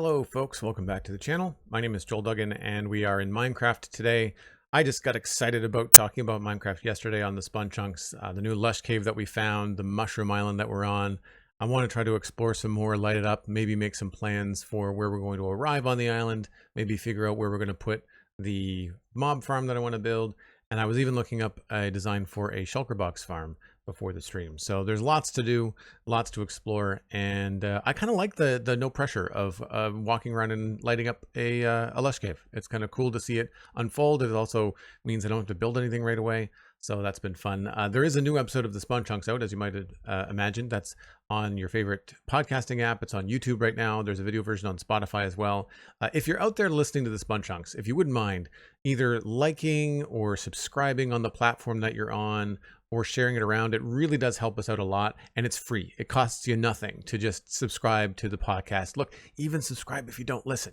Hello folks, welcome back to the channel. My name is Joel Duggan and we are in Minecraft today. I just got excited about talking about Minecraft yesterday on the Spawn Chunks, the new Lush cave that we found, the mushroom island that we're on. I want to try to explore some more, light it up, maybe make some plans for where we're going to arrive on the island, maybe figure out where we're going to put the mob farm that I want to build. And I was even looking up a design for a shulker box farm before the stream. So there's lots to do, lots to explore, and I kind of like the no pressure of walking around and lighting up a lush cave. It's kind of cool to see it unfold. It also means I don't have to build anything right away. So that's been fun. There is a new episode of the Spawn Chunks out, as you might imagine. That's on your favorite podcasting app. It's on YouTube right now. There's a video version on Spotify as well. If you're out there listening to the Spawn Chunks, if you wouldn't mind either liking or subscribing on the platform that you're on, or sharing it around, it really does help us out a lot, and it's free. It costs you nothing to just subscribe to the podcast. Look, even subscribe if you don't listen.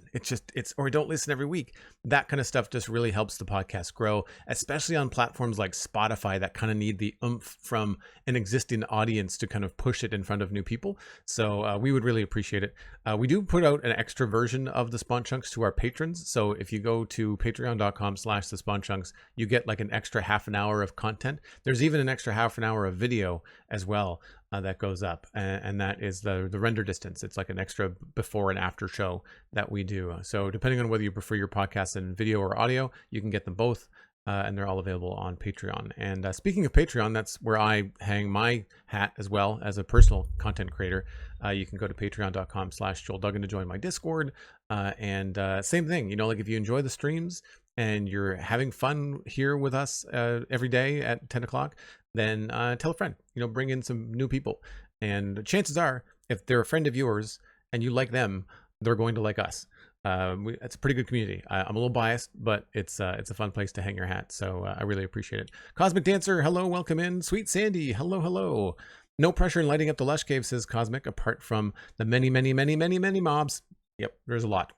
Or don't listen every week. That kind of stuff just really helps the podcast grow, especially on platforms like Spotify that kind of need the oomph from an existing audience to kind of push it in front of new people. So we would really appreciate it. We do put out an extra version of the Spawn Chunks to our patrons. So if you go to patreon.com/thespawnchunks, you get like an extra half an hour of content. There's even an extra half an hour of video as well that goes up, and that is the render distance. It's like an extra before and after show that we do. So depending on whether you prefer your podcast in video or audio, you can get them both, and they're all available on Patreon. And speaking of Patreon, that's where I hang my hat as well as a personal content creator. You can go to patreon.com/JoelDuggan to join my Discord, and same thing, you know, like if you enjoy the streams and you're having fun here with us every day at 10 o'clock, then tell a friend, you know, bring in some new people. And chances are, if they're a friend of yours and you like them, they're going to like us. It's a pretty good community. I'm a little biased, but it's a fun place to hang your hat. So I really appreciate it. Cosmic Dancer, hello, welcome in. SweetSandi, hello, hello. No pressure in lighting up the Lush cave, says Cosmic, apart from the many mobs. Yep, there's a lot.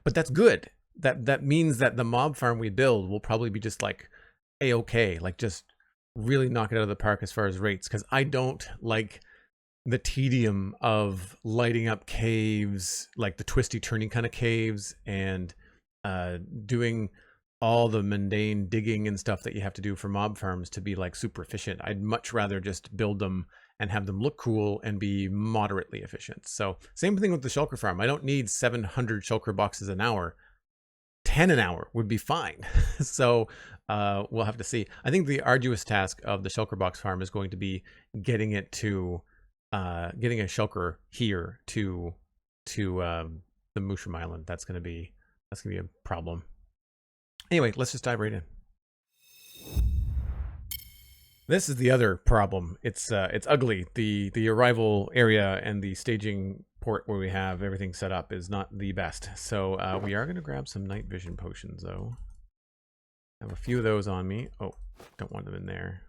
But that's good. That means that the mob farm we build will probably be just like A-okay, like just really knock it out of the park as far as rates, because I don't like the tedium of lighting up caves, like the twisty turning kind of caves, and doing all the mundane digging and stuff that you have to do for mob farms to be like super efficient. I'd much rather just build them and have them look cool and be moderately efficient. So same thing with the shulker farm. I don't need 700 shulker boxes an hour. 10 an hour would be fine. So we'll have to see. I think the arduous task of the shulker box farm is going to be getting it to getting a shulker here to the mushroom island. That's gonna be a problem. Anyway, let's just dive right in. This is the other problem. It's ugly. The arrival area and the staging port where we have everything set up is not the best. So we are going to grab some night vision potions though. I have a few of those on me. Oh, don't want them in there.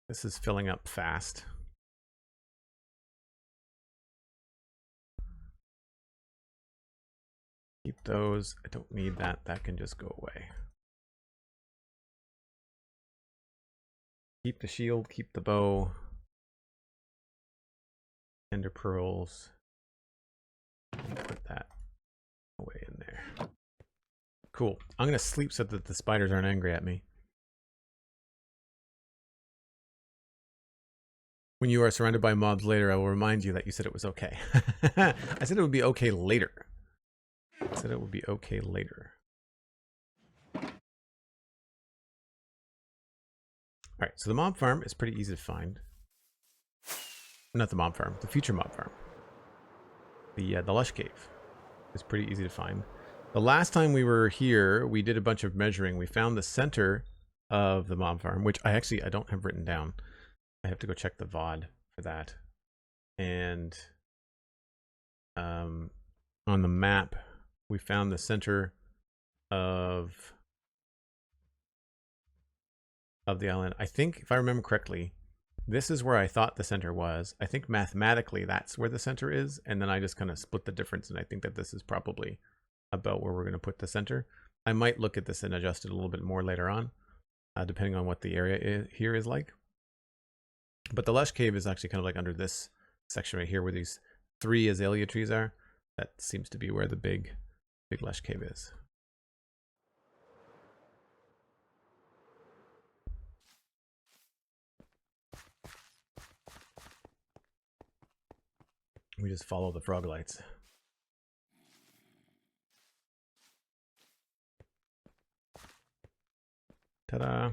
This is filling up fast. Keep those. I don't need that. That can just go away. Keep the shield, keep the bow. Ender pearls. Put that away in there. Cool. I'm going to sleep so that the spiders aren't angry at me. When you are surrounded by mobs later, I will remind you that you said it was okay. I said it would be okay later. I said it would be okay later. All right, so the mob farm is pretty easy to find. Not the mob farm, the future mob farm. The Lush cave is pretty easy to find. The last time we were here, we did a bunch of measuring. We found the center of the mob farm, which I don't have written down. I have to go check the VOD for that. And on the map, we found the center of the island. I think, if I remember correctly, this is where I thought the center was. I think mathematically that's where the center is, and then I just kind of split the difference, and I think that this is probably about where we're going to put the center. I might look at this and adjust it a little bit more later on, depending on what the area here is like. But the Lush cave is actually kind of like under this section right here, where these 3 azalea trees are. That seems to be where the big lush cave is. We just follow the frog lights. Ta-da!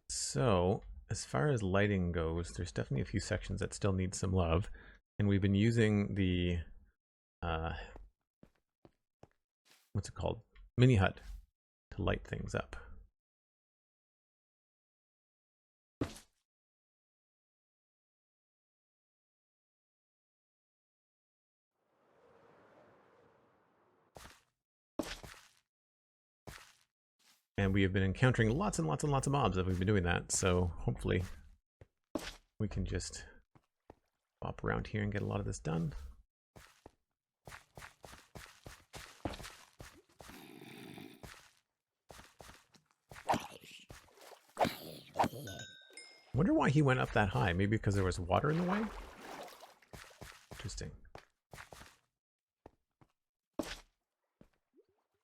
So, as far as lighting goes, there's definitely a few sections that still need some love. And we've been using the, what's it called? Mini hut to light things up. And we have been encountering lots and lots and lots of mobs as we've been doing that, so hopefully we can just pop around here and get a lot of this done. Wonder why he went up that high. Maybe because there was water in the way? Interesting.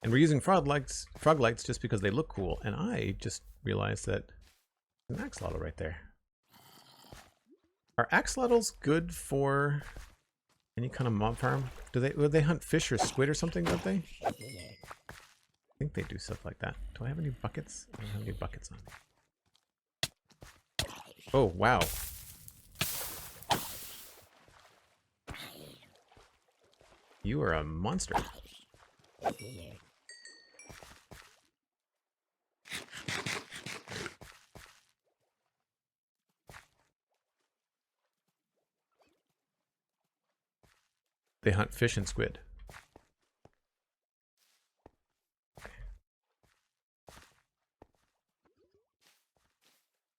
And we're using frog lights just because they look cool. And I just realized that there's an axolotl right there. Are axolotls good for any kind of mob farm? Would they hunt fish or squid or something, don't they? I think they do stuff like that. Do I have any buckets? I don't have any buckets on me. Oh, wow. You are a monster. They hunt fish and squid.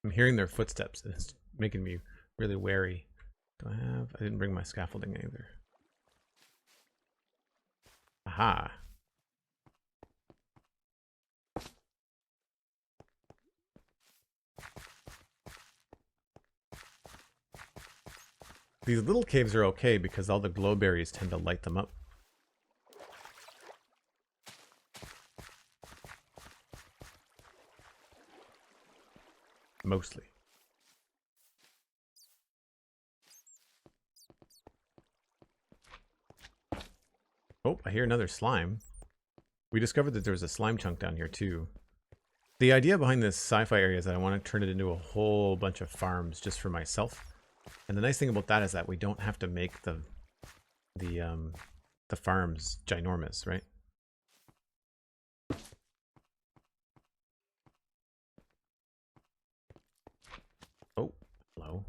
I'm hearing their footsteps and it's making me really wary. I didn't bring my scaffolding either. Aha. These little caves are okay because all the glow berries tend to light them up. Mostly. Oh, I hear another slime. We discovered that there was a slime chunk down here too. The idea behind this sci-fi area is that I want to turn it into a whole bunch of farms just for myself. And the nice thing about that is that we don't have to make the farms ginormous, right? Oh, hello.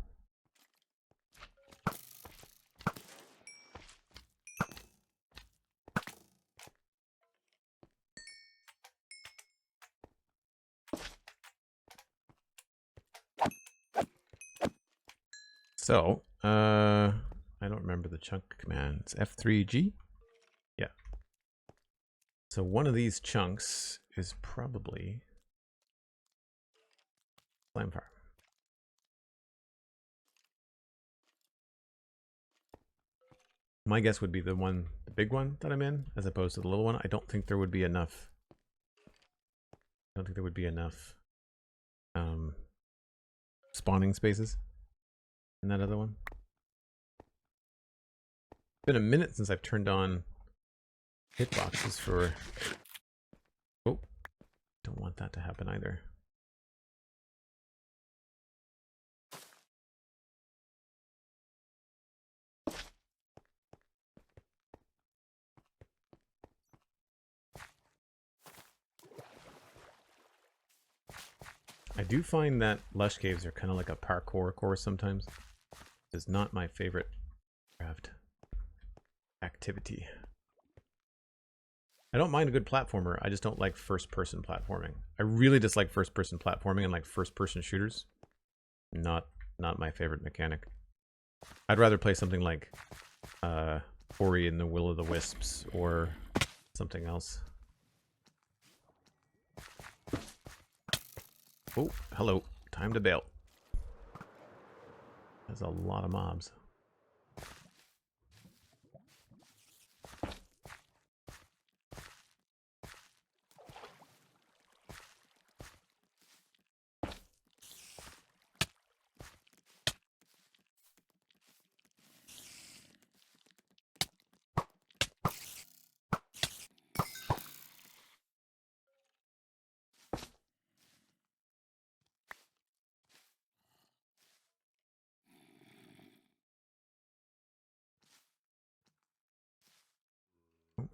So, I don't remember the chunk command. It's F3G? Yeah. So one of these chunks is probably slime farm. My guess would be the big one that I'm in, as opposed to the little one. I don't think there would be enough. I don't think there would be enough spawning spaces in that other one. It's been a minute since I've turned on hitboxes for... Oh, don't want that to happen either. I do find that lush caves are kind of like a parkour course sometimes. It's not my favorite craft activity. I don't mind a good platformer. I just don't like first-person platforming. I really dislike first-person platforming and like first-person shooters. Not my favorite mechanic. I'd rather play something like Ori and the Will of the Wisps or something else. Oh, hello. Time to bail. There's a lot of mobs.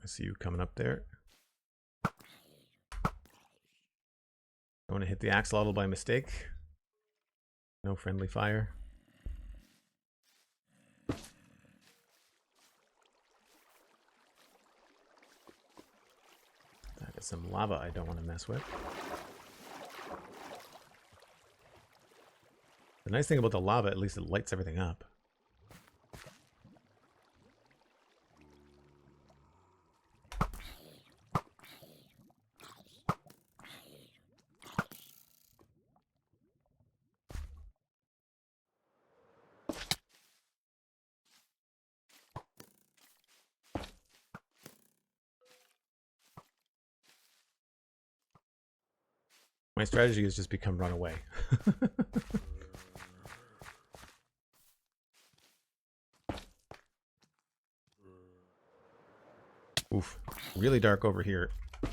see you coming up there. I want to hit the axolotl by mistake. No friendly fire. That is some lava I don't want to mess with. The nice thing about the lava, at least it lights everything up. My strategy has just become run away. Oof, really dark over here. I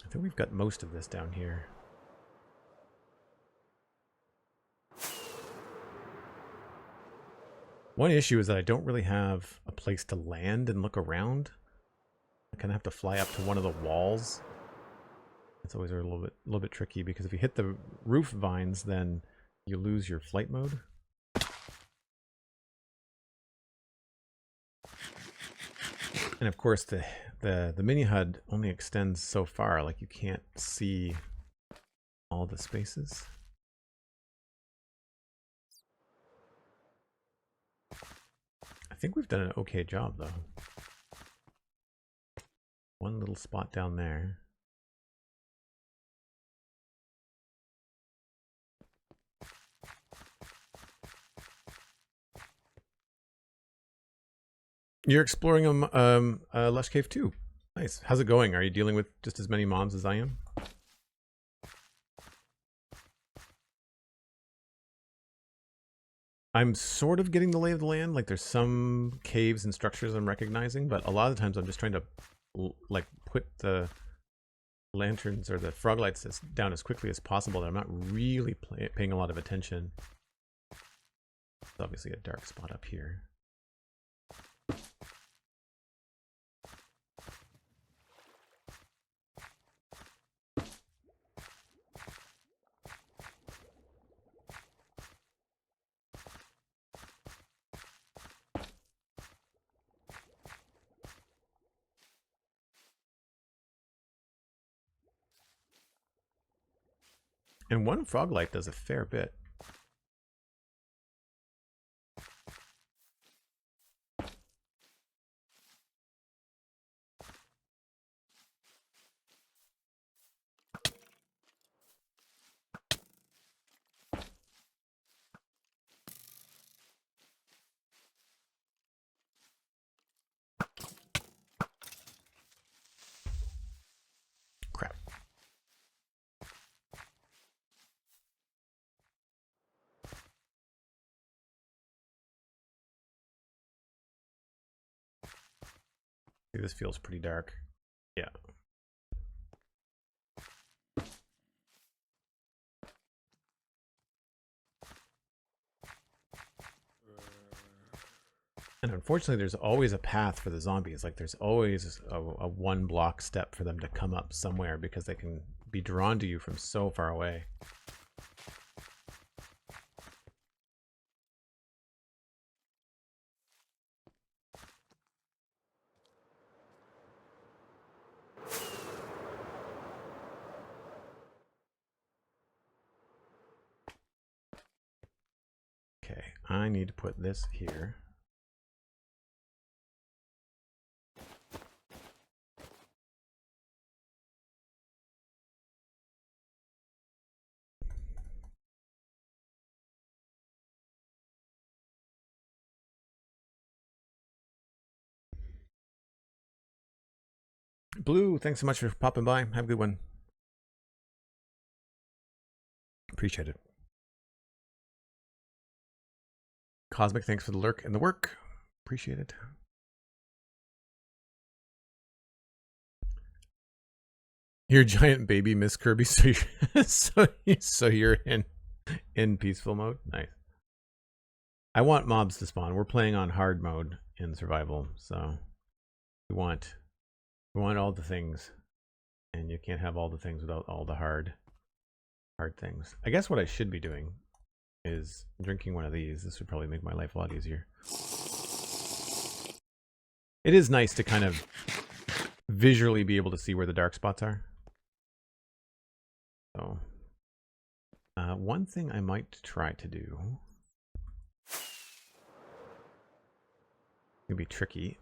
think we've got most of this down here. One issue is that I don't really have a place to land and look around. I kind of have to fly up to one of the walls. It's always a little bit tricky because if you hit the roof vines, then you lose your flight mode. And of course, the mini HUD only extends so far. Like you can't see all the spaces. I think we've done an okay job though. One little spot down there. You're exploring Lush Cave too. Nice. How's it going? Are you dealing with just as many mobs as I am? I'm sort of getting the lay of the land. Like there's some caves and structures I'm recognizing, but a lot of the times I'm just trying to like put the lanterns or the frog lights down as quickly as possible that I'm not really paying a lot of attention. There's obviously a dark spot up here. And one frog light does a fair bit. Crap. See, this feels pretty dark. Yeah. And unfortunately, there's always a path for the zombies. Like there's always a one block step for them to come up somewhere because they can be drawn to you from so far away. Okay, I need to put this here. Blue, thanks so much for popping by. Have a good one. Appreciate it. Cosmic, thanks for the lurk and the work. Appreciate it. You're a giant baby, Miss Kirby, so you're, so you're in peaceful mode. Nice. I want mobs to spawn. We're playing on hard mode in survival, so we want all the things, and you can't have all the things without all the hard things. I guess what I should be doing is drinking one of these. This would probably make my life a lot easier. It is nice to kind of visually be able to see where the dark spots are. So, one thing I might try to do, it'd be tricky.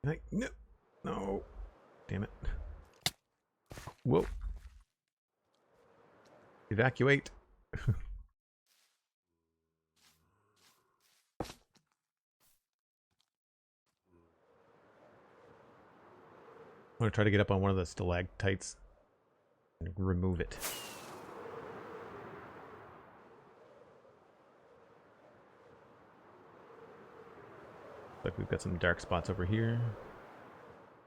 Like, no, damn it. Whoa. Evacuate. I'm going to try to get up on one of the stalactites and remove it. Like we've got some dark spots over here.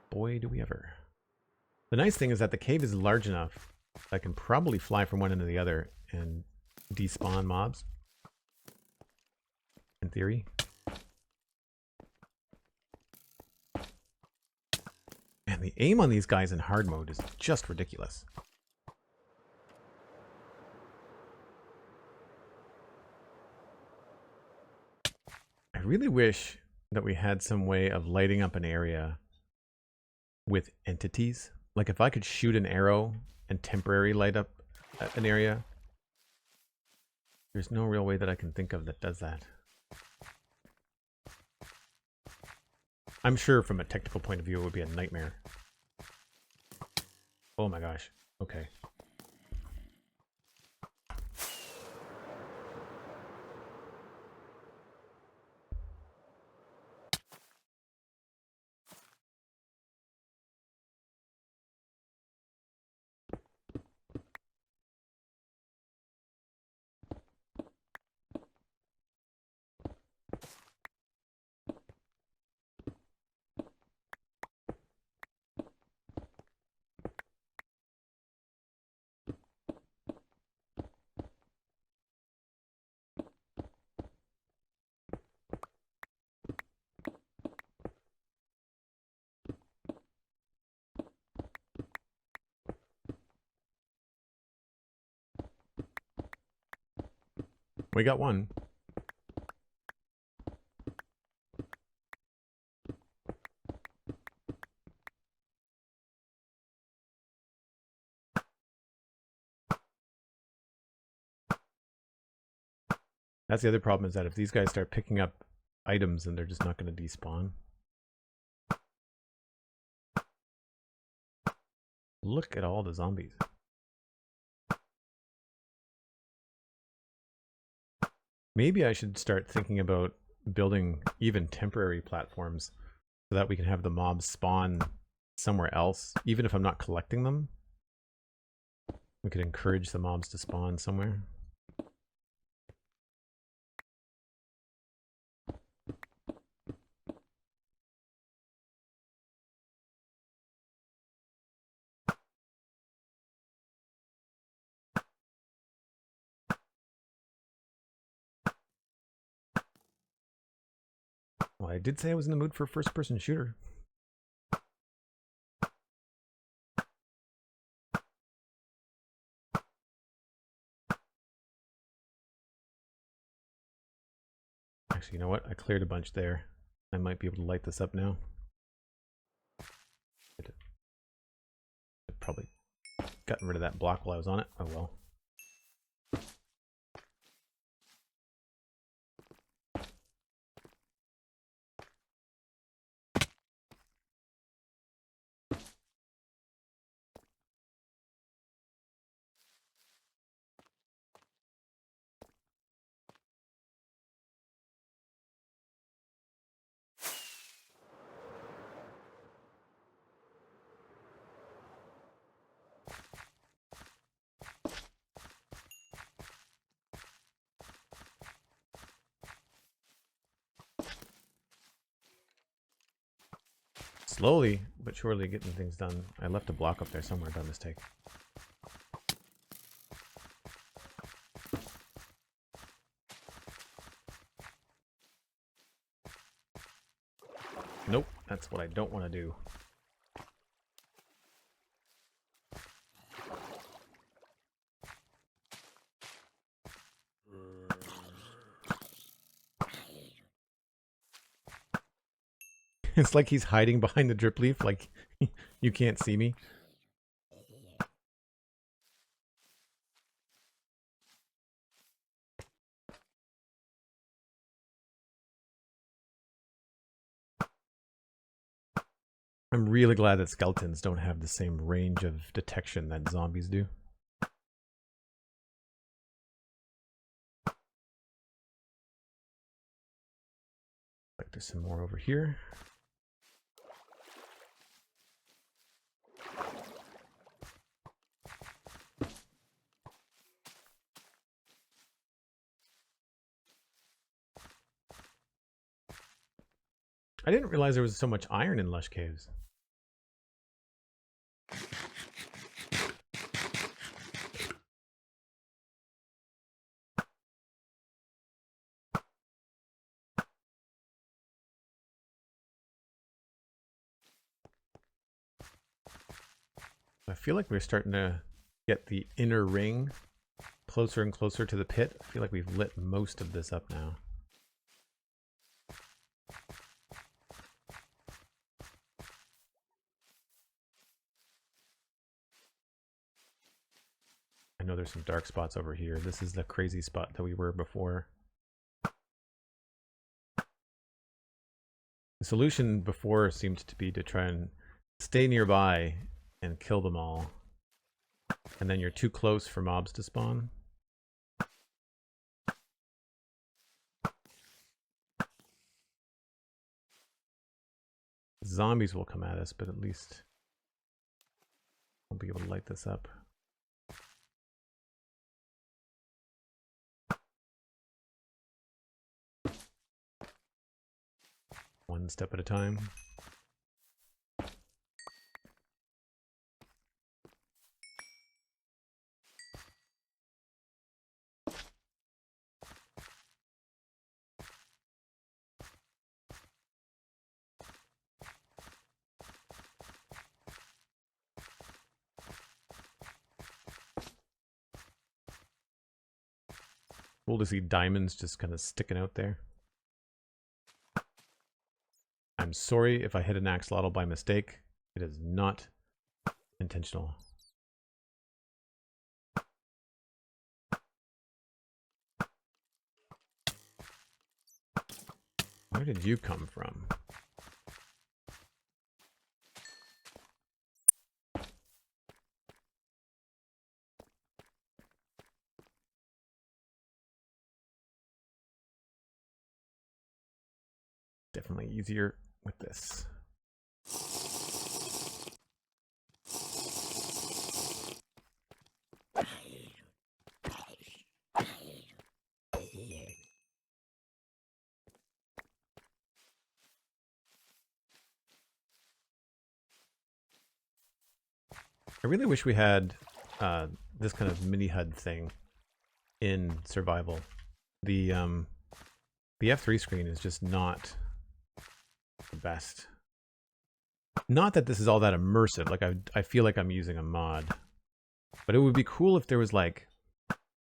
Boy, do we ever. The nice thing is that the cave is large enough I can probably fly from one end to the other and despawn mobs. In theory. Man, the aim on these guys in hard mode is just ridiculous. I really wish that we had some way of lighting up an area with entities. Like if I could shoot an arrow and temporarily light up an area. There's no real way that I can think of that does that. I'm sure from a technical point of view it would be a nightmare. Oh my gosh. Okay. We got one. That's the other problem, is that if these guys start picking up items, then they're just not going to despawn. Look at all the zombies. Maybe I should start thinking about building even temporary platforms so that we can have the mobs spawn somewhere else, even if I'm not collecting them. We could encourage the mobs to spawn somewhere. Well, I did say I was in the mood for a first-person shooter. Actually, you know what? I cleared a bunch there. I might be able to light this up now. I've probably gotten rid of that block while I was on it. Oh well. Slowly but surely getting things done. I left a block up there somewhere by mistake. Nope, that's what I don't want to do. It's like he's hiding behind the drip leaf, like you can't see me. I'm really glad that skeletons don't have the same range of detection that zombies do. Like there's some more over here. I didn't realize there was so much iron in Lush Caves. I feel like we're starting to get the inner ring closer and closer to the pit. I feel like we've lit most of this up now. I know there's some dark spots over here. This is the crazy spot that we were before. The solution before seemed to be to try and stay nearby and kill them all. And then you're too close for mobs to spawn. Zombies will come at us, but at least we'll be able to light this up. One step at a time. Cool to see diamonds just kind of sticking out there. I'm sorry if I hit an axolotl by mistake. It is not intentional. Where did you come from? Definitely easier with this. I really wish we had this kind of mini HUD thing in survival. The F3 screen is just not the best. Not that this is all that immersive. Like I feel like I'm using a mod, but it would be cool if there was like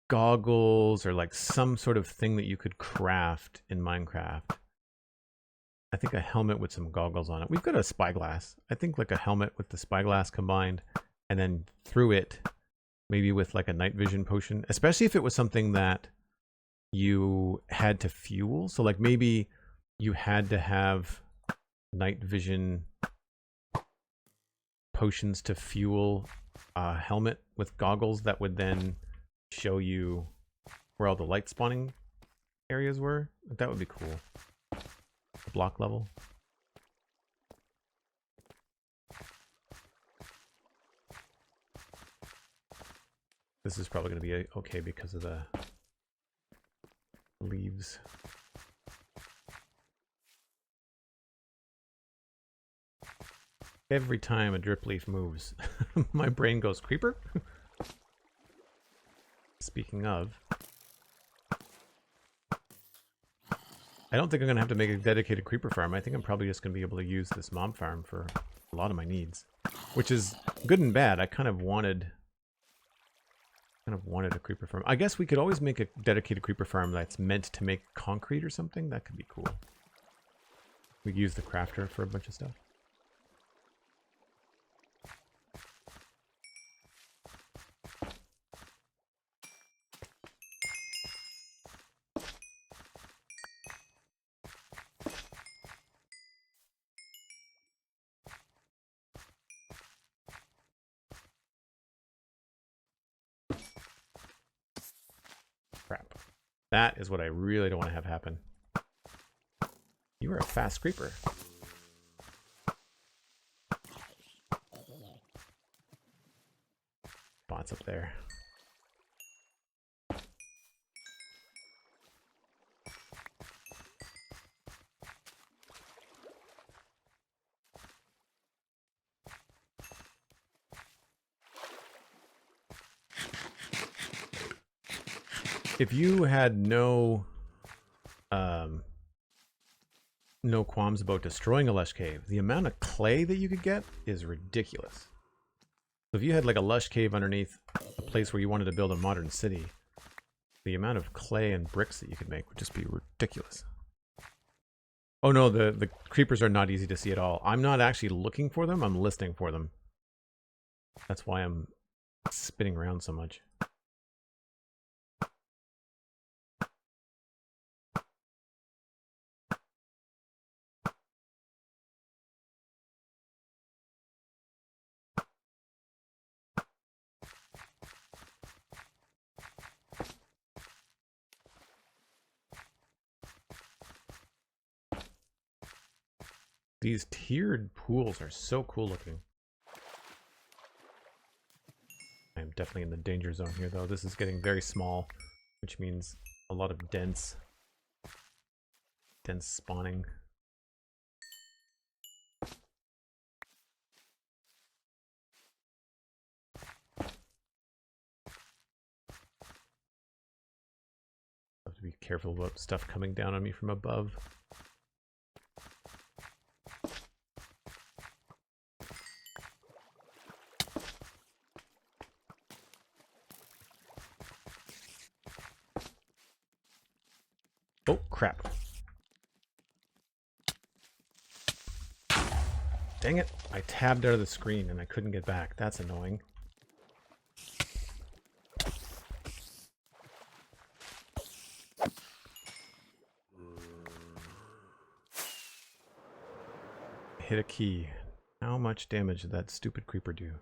goggles or like some sort of thing that you could craft in Minecraft. I think a helmet with some goggles on it. We've got a spyglass. I think like a helmet with the spyglass combined, and then through it, maybe with like a night vision potion, especially if it was something that you had to fuel. So like maybe you had to have night vision potions to fuel a helmet with goggles that would then show you where all the light spawning areas were. That would be cool. Block level. This is probably going to be okay because of the leaves. Every time a drip leaf moves, my brain goes, creeper? Speaking of, I don't think I'm going to have to make a dedicated creeper farm. I think I'm probably just going to be able to use this mob farm for a lot of my needs. Which is good and bad. I kind of wanted a creeper farm. I guess we could always make a dedicated creeper farm that's meant to make concrete or something. That could be cool. We could use the crafter for a bunch of stuff. Crap. That is what I really don't want to have happen. You are a fast creeper. Spots up there. If you had no qualms about destroying a lush cave, the amount of clay that you could get is ridiculous. So if you had like a lush cave underneath a place where you wanted to build a modern city, the amount of clay and bricks that you could make would just be ridiculous. Oh no, the creepers are not easy to see at all. I'm not actually looking for them, I'm listening for them. That's why I'm spinning around so much. These tiered pools are so cool looking. I'm definitely in the danger zone here though. This is getting very small, which means a lot of dense spawning. Have to be careful about stuff coming down on me from above. Oh, crap. Dang it. I tabbed out of the screen and I couldn't get back. That's annoying. Hit a key. How much damage did that stupid creeper do?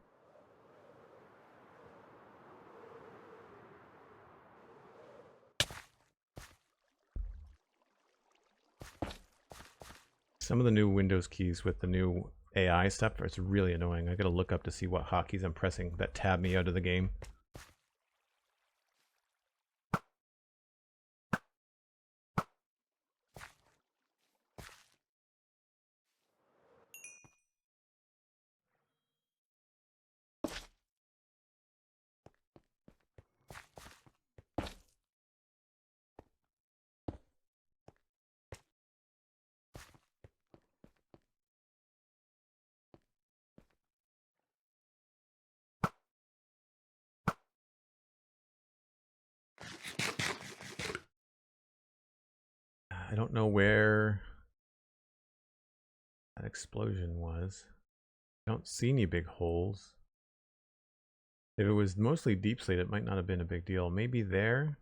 Some of the new Windows keys with the new AI stuff, it's really annoying. I gotta look up to see what hotkeys I'm pressing that tab me out of the game. I don't know where that explosion was. I don't see any big holes. If it was mostly deep slate, it might not have been a big deal. Maybe there?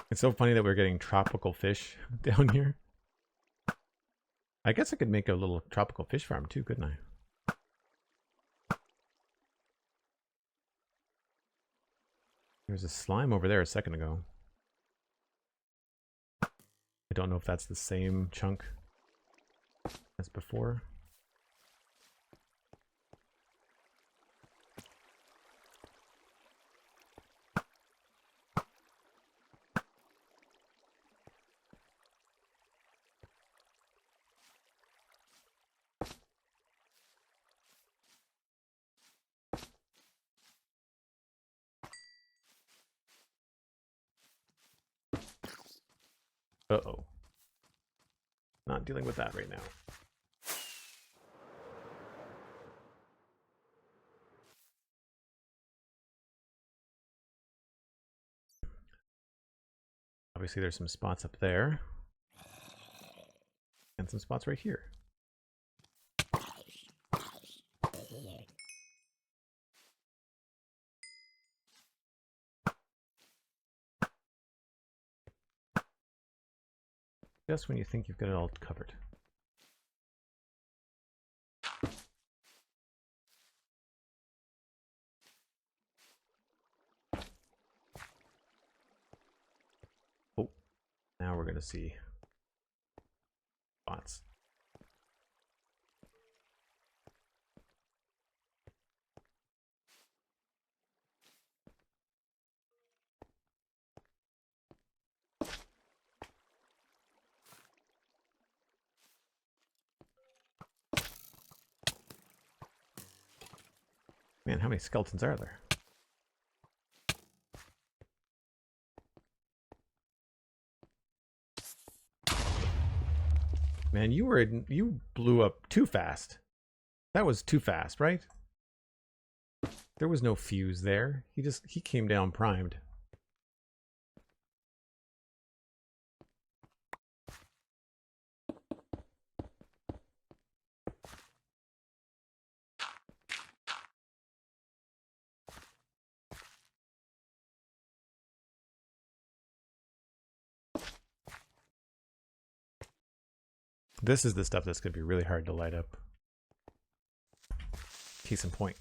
It's so funny that we're getting tropical fish down here. I guess I could make a little tropical fish farm too, couldn't I? There's a slime over there a second ago. I don't know if that's the same chunk as before. Uh-oh. Not dealing with that right now. Obviously there's some spots up there. And some spots right here. Just when you think you've got it all covered. Oh, now we're going to see spots. Man, how many skeletons are there? Man, you blew up too fast. That was too fast, right? There was no fuse there. He came down primed. This is the stuff that's going to be really hard to light up. Case in point.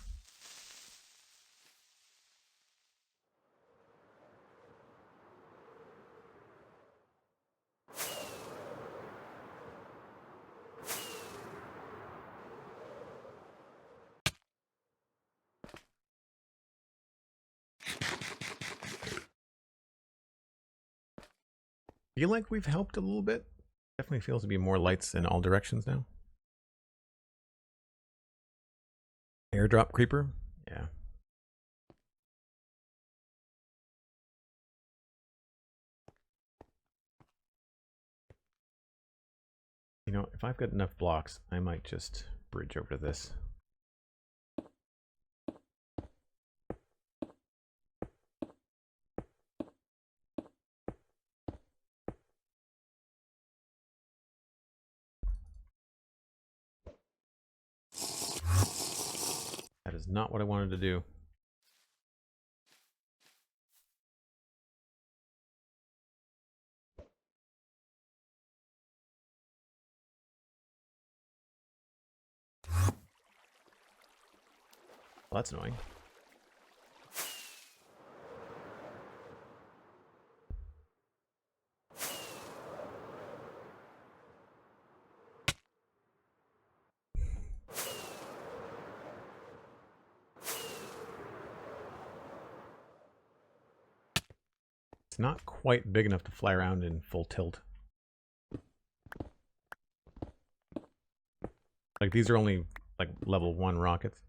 Feel like we've helped a little bit. Definitely feels to be more lights in all directions now. Airdrop creeper? Yeah. You know, if I've got enough blocks, I might just bridge over to this. That is not what I wanted to do. Well, that's annoying. It's not quite big enough to fly around in full tilt. Like, these are only, like, level 1 rockets.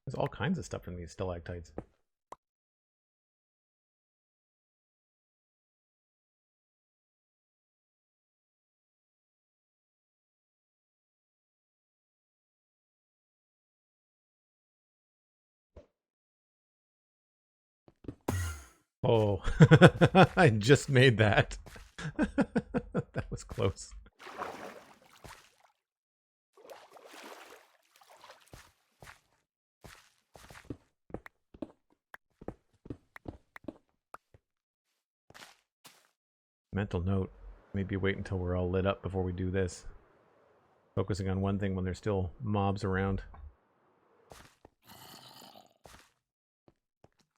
There's all kinds of stuff in these stalactites. Oh, I just made that. That was close. Mental note, maybe wait until we're all lit up before we do this. Focusing on one thing when there's still mobs around.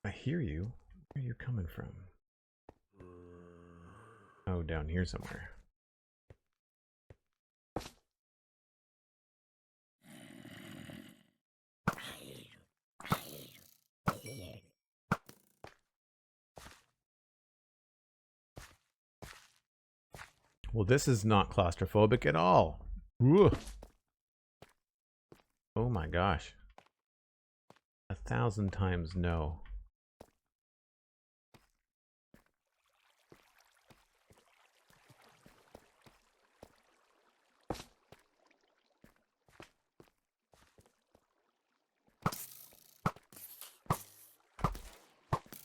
I hear you. Where are you coming from? Oh, down here somewhere. Well, this is not claustrophobic at all. Ooh. Oh my gosh. 1,000 times no.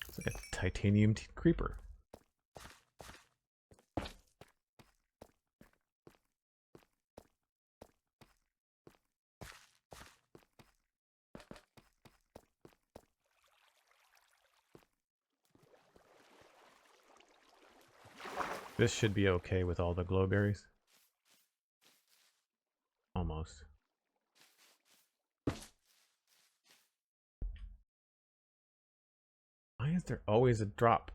It's like a titanium creeper. This should be okay with all the glowberries. Almost. Why is there always a drop?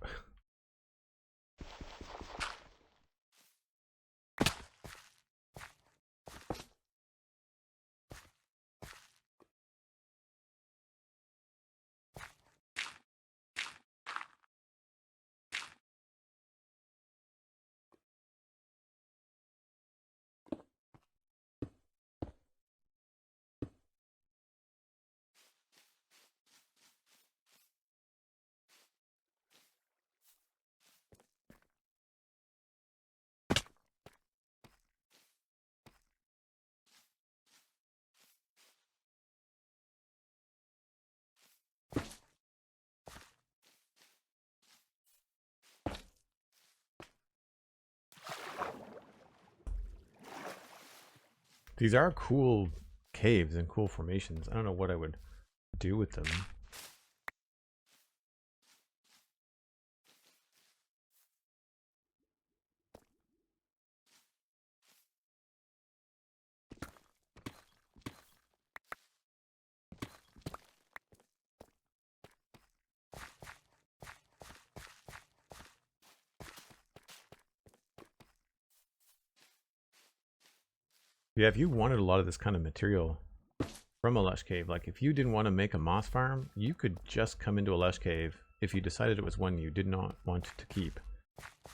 These are cool caves and cool formations. I don't know what I would do with them. Yeah, if you wanted a lot of this kind of material from a lush cave, like if you didn't want to make a moss farm, you could just come into a lush cave if you decided it was one you did not want to keep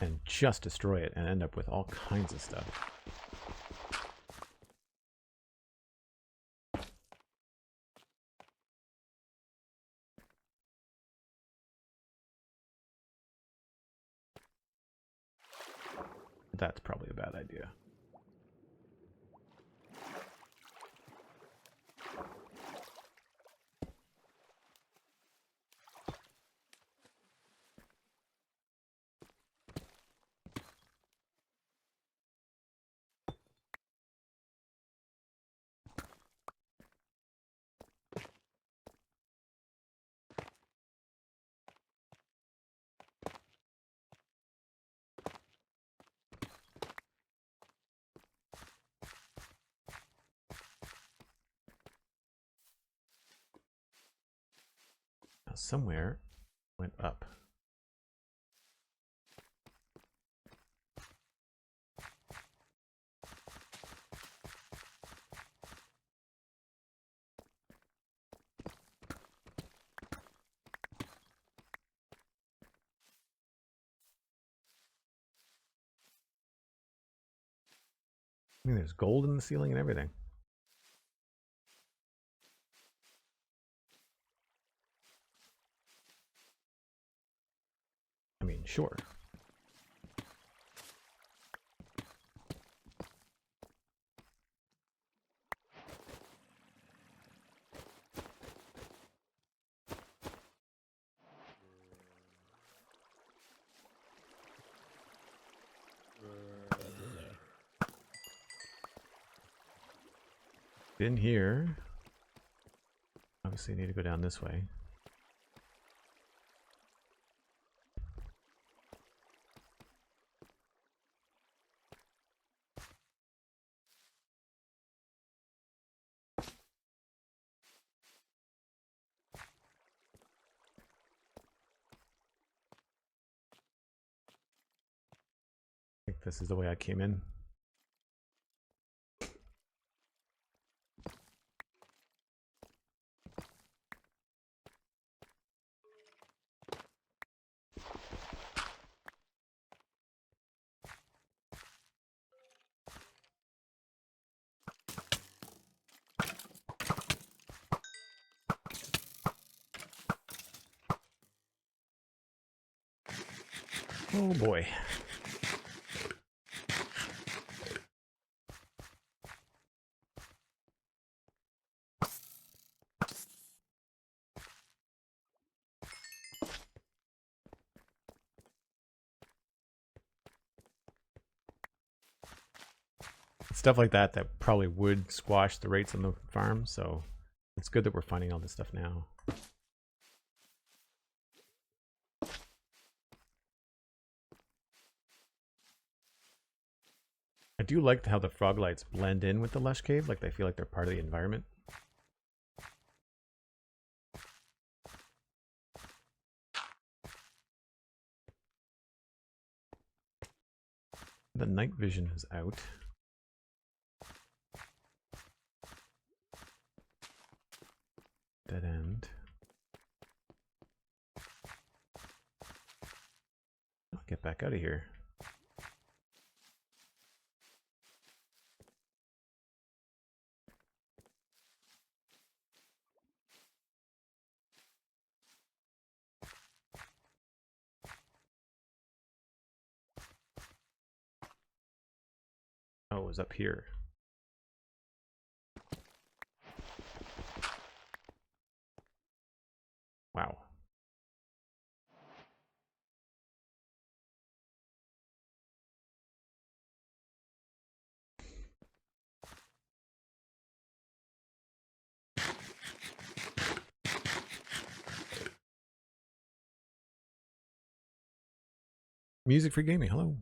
and just destroy it and end up with all kinds of stuff. That's probably a bad idea. Now somewhere went up. I mean, there's gold in the ceiling and everything. I mean, sure. In here. Obviously, need to go down this way. I think this is the way I came in. Oh boy. Stuff like that probably would squash the rates on the farm, so it's good that we're finding all this stuff now. I do like how the frog lights blend in with the lush cave, like they feel like they're part of the environment. The night vision is out. Dead end. I'll get back out of here. Oh, it was up here. Wow. Music for gaming, hello.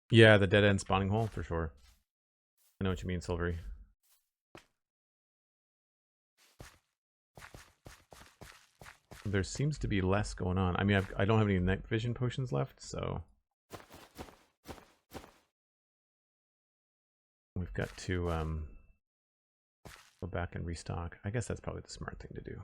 Yeah, the dead end spawning hole for sure. I know what you mean, Silvery. There seems to be less going on. I mean, I don't have any night vision potions left, so we've got to go back and restock. I guess that's probably the smart thing to do.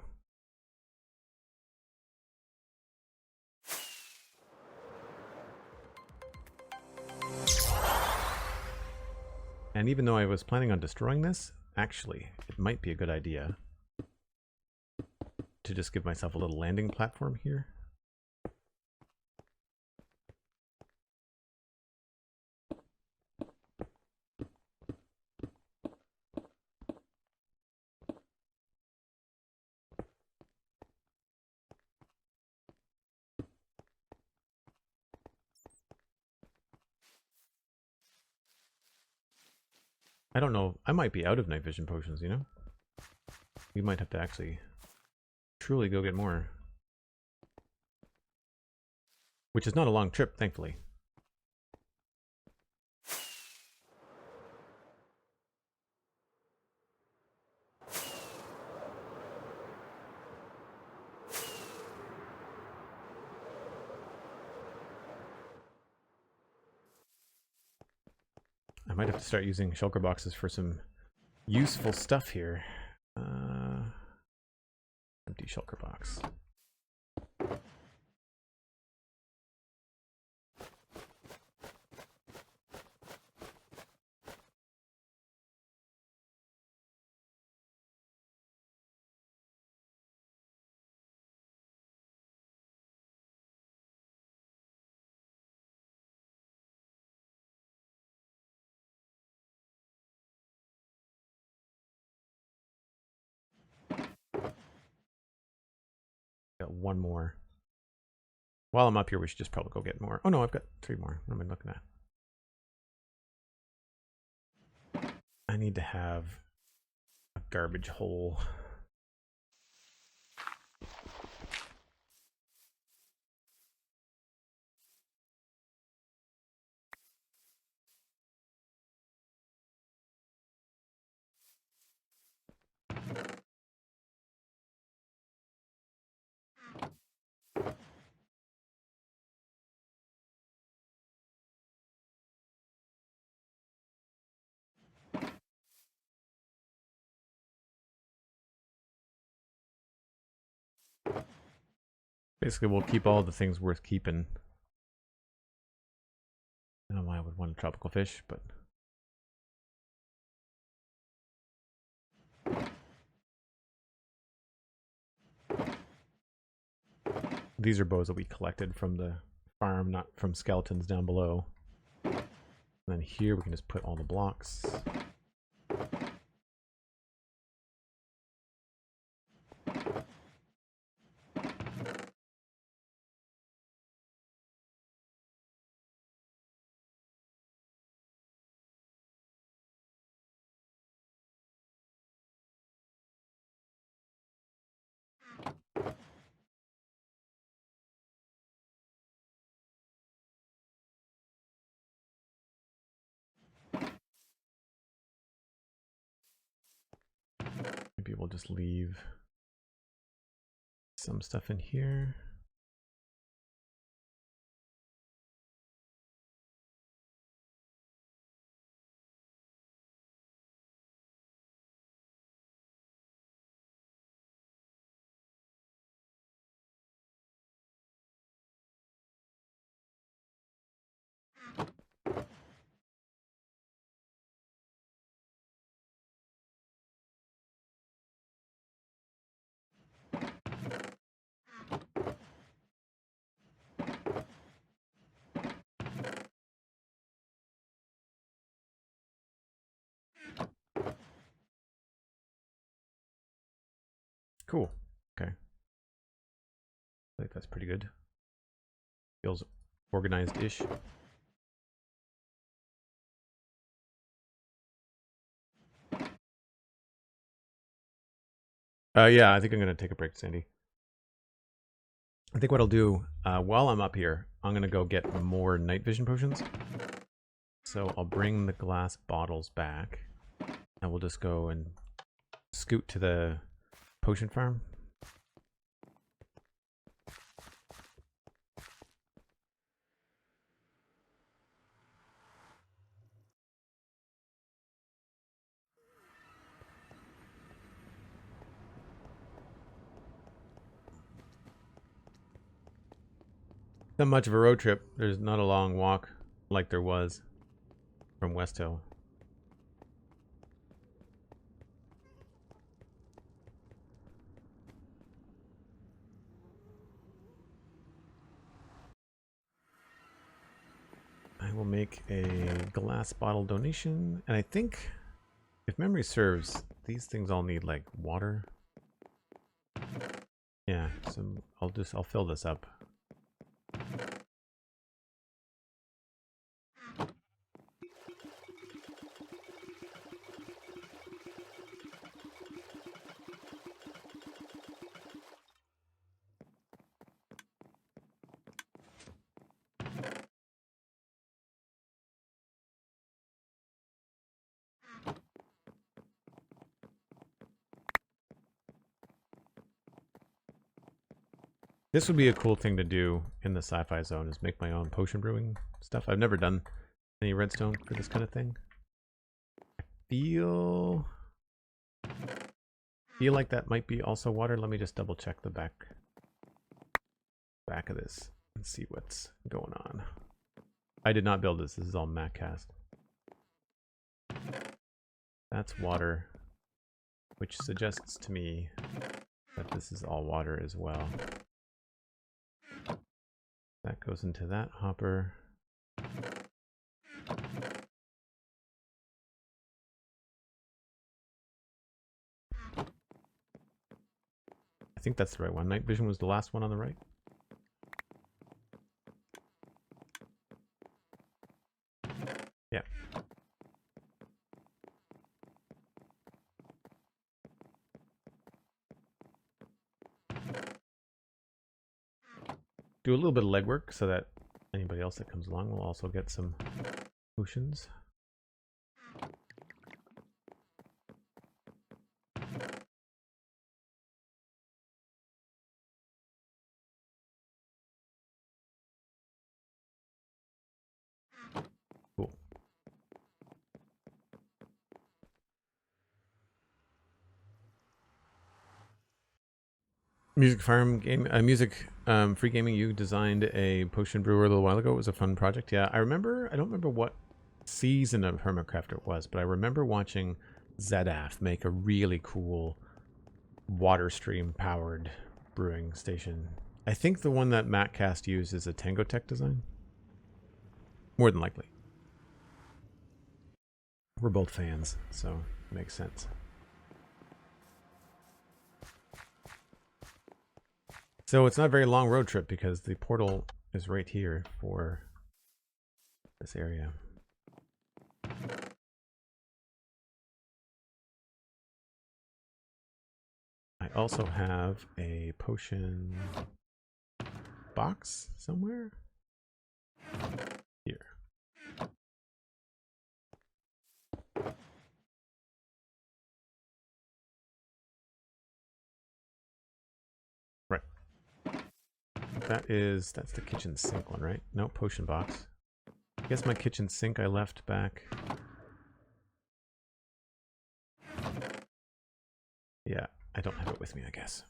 And even though I was planning on destroying this, actually, it might be a good idea to just give myself a little landing platform here. I don't know, I might be out of night vision potions, you know? We might have to actually truly go get more. Which is not a long trip, thankfully. I might have to start using shulker boxes for some useful stuff here. Empty shulker box. Got one more. While I'm up here, we should just probably go get more. Oh no, I've got 3 more. What am I looking at? I need to have a garbage hole. Basically, we'll keep all the things worth keeping. I don't know why I would want a tropical fish, but... These are bows that we collected from the farm, not from skeletons down below. And then here we can just put all the blocks. Maybe we'll just leave some stuff in here. Cool. Okay. I think that's pretty good. Feels organized-ish. Yeah, I think I'm going to take a break, Sandy. I think what I'll do, while I'm up here, I'm going to go get more night vision potions. So I'll bring the glass bottles back, and we'll just go and scoot to the potion farm. Not much of a road trip. There's not a long walk like there was from West Hill. I will make a glass bottle donation, and I think, if memory serves, these things all need like water. Yeah, so I'll fill this up. This would be a cool thing to do in the sci-fi zone, is make my own potion brewing stuff. I've never done any redstone for this kind of thing. I feel like that might be also water. Let me just double check the back of this and see what's going on. I did not build this. This is all MacCast. That's water, which suggests to me that this is all water as well. That goes into that hopper. I think that's the right one. Night vision was the last one on the right. do a little bit of legwork so that anybody else that comes along will also get some potions. Cool. Music Farm game, Free Gaming. You designed a potion brewer a little while ago. It was a fun project. Yeah, I remember. I don't remember what season of Hermitcraft it was, but I remember watching Zedaf make a really cool water stream powered brewing station. I think the one that MatCast used is a Tango Tech design. More than likely. We're both fans, so it makes sense. So it's not a very long road trip because the portal is right here for this area. I also have a potion box somewhere here. Right. That's the kitchen sink one, right? No, potion box. I guess my kitchen sink I left back. Yeah, I don't have it with me, I guess.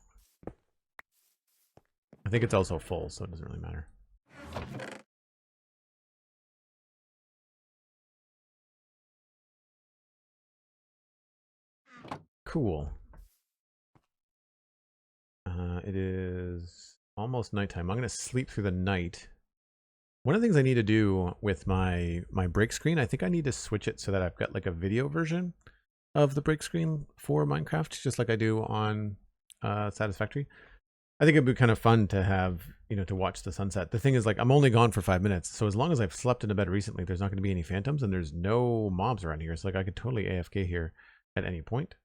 I think it's also full, so it doesn't really matter. Cool. It is almost nighttime. I'm going to sleep through the night. One of the things I need to do with my break screen, I think I need to switch it so that I've got like a video version of the break screen for Minecraft, just like I do on Satisfactory. I think it'd be kind of fun to have, to watch the sunset. The thing is, like, I'm only gone for 5 minutes, so as long as I've slept in a bed recently, there's not going to be any phantoms, and there's no mobs around here. So like, I could totally AFK here at any point.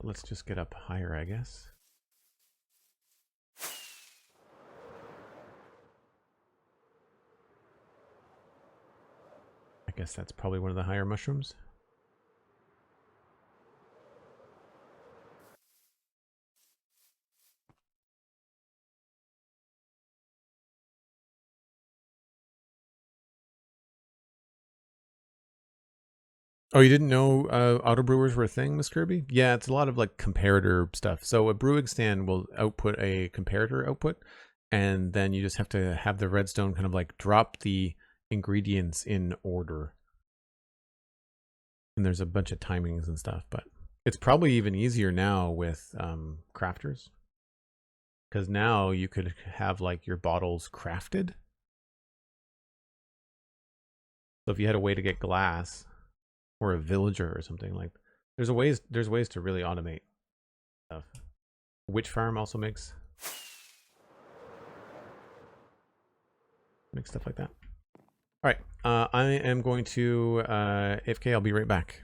Let's just get up higher, I guess. I guess that's probably one of the higher mushrooms. Oh, you didn't know auto brewers were a thing, Miss Kirby? Yeah, it's a lot of like comparator stuff. So a brewing stand will output a comparator output, and then you just have to have the redstone kind of like drop the ingredients in order. And there's a bunch of timings and stuff, but it's probably even easier now with crafters. Because now you could have like your bottles crafted. So if you had a way to get glass, or a villager or something, like there's ways to really automate stuff. Witch Farm also makes stuff like that. All right, I am going to AFK. I'll be right back.